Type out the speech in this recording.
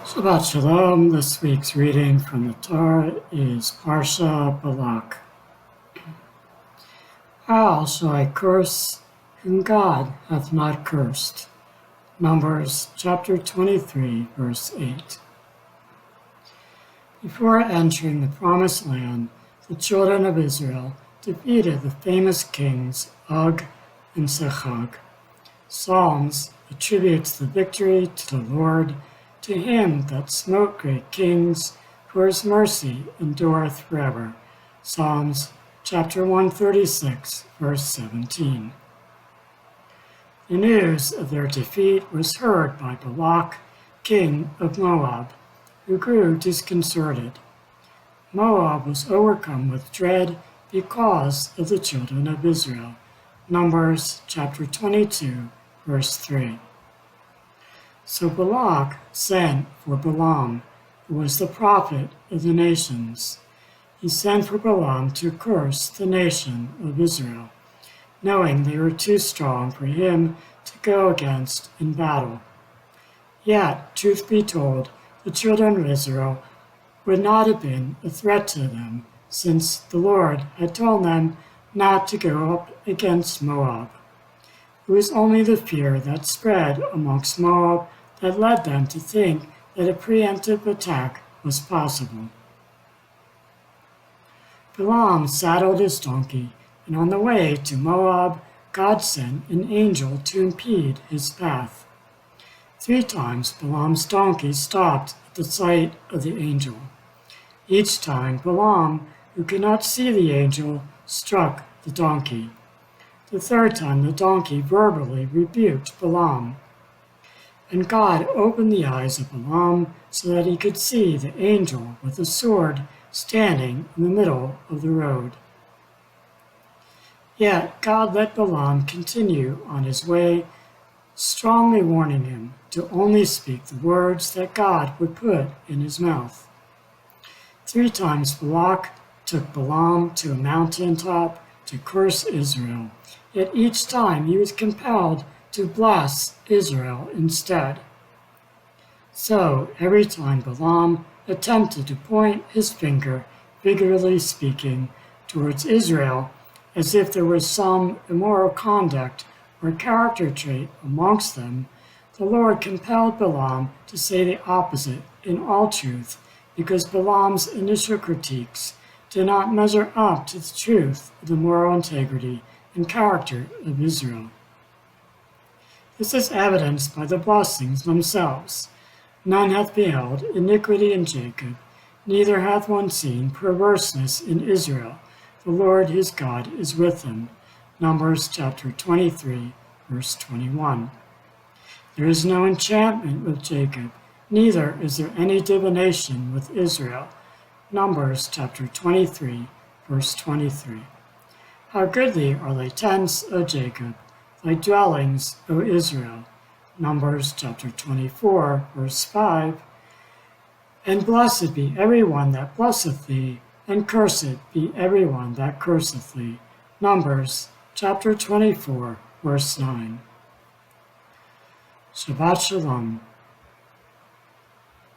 Shabbat Shalom. This week's reading from the Torah is Parsha Balak. How shall I curse whom God hath not cursed? Numbers chapter 23, verse 8. Before entering the Promised Land, the children of Israel defeated the famous kings Og and Sechag. Psalms attributes the victory to the Lord, to him that smote great kings, for his mercy endureth forever. Psalms chapter 136, verse 17. The news of their defeat was heard by Balak, king of Moab, who grew disconcerted. Moab was overcome with dread because of the children of Israel. Numbers chapter 22, verse 3. So Balak sent for Balaam, who was the prophet of the nations. He sent for Balaam to curse the nation of Israel, knowing they were too strong for him to go against in battle. Yet, truth be told, the children of Israel would not have been a threat to them, since the Lord had told them not to go up against Moab. It was only the fear that spread amongst Moab that led them to think that a preemptive attack was possible. Balaam saddled his donkey, and on the way to Moab, God sent an angel to impede his path. 3 times Balaam's donkey stopped at the sight of the angel. Each time Balaam, who could not see the angel, struck the donkey. The 3rd time the donkey verbally rebuked Balaam. And God opened the eyes of Balaam so that he could see the angel with a sword standing in the middle of the road. Yet God let Balaam continue on his way, strongly warning him to only speak the words that God would put in his mouth. 3 times Balak took Balaam to a mountaintop to curse Israel, yet each time he was compelled to bless Israel instead. So every time Balaam attempted to point his finger, figuratively speaking, towards Israel, as if there was some immoral conduct or character trait amongst them, the Lord compelled Balaam to say the opposite in all truth, because Balaam's initial critiques did not measure up to the truth of the moral integrity and character of Israel. This is evidenced by the blessings themselves. None hath beheld iniquity in Jacob, neither hath one seen perverseness in Israel. The Lord his God is with him. Numbers chapter 23, verse 21. There is no enchantment with Jacob, neither is there any divination with Israel. Numbers chapter 23, verse 23. How goodly are thy tents, O Jacob, thy dwellings, O Israel. Numbers chapter 24, verse 5. And blessed be every one that blesseth thee, and cursed be every one that curseth thee. Numbers chapter 24, verse 9. Shabbat Shalom.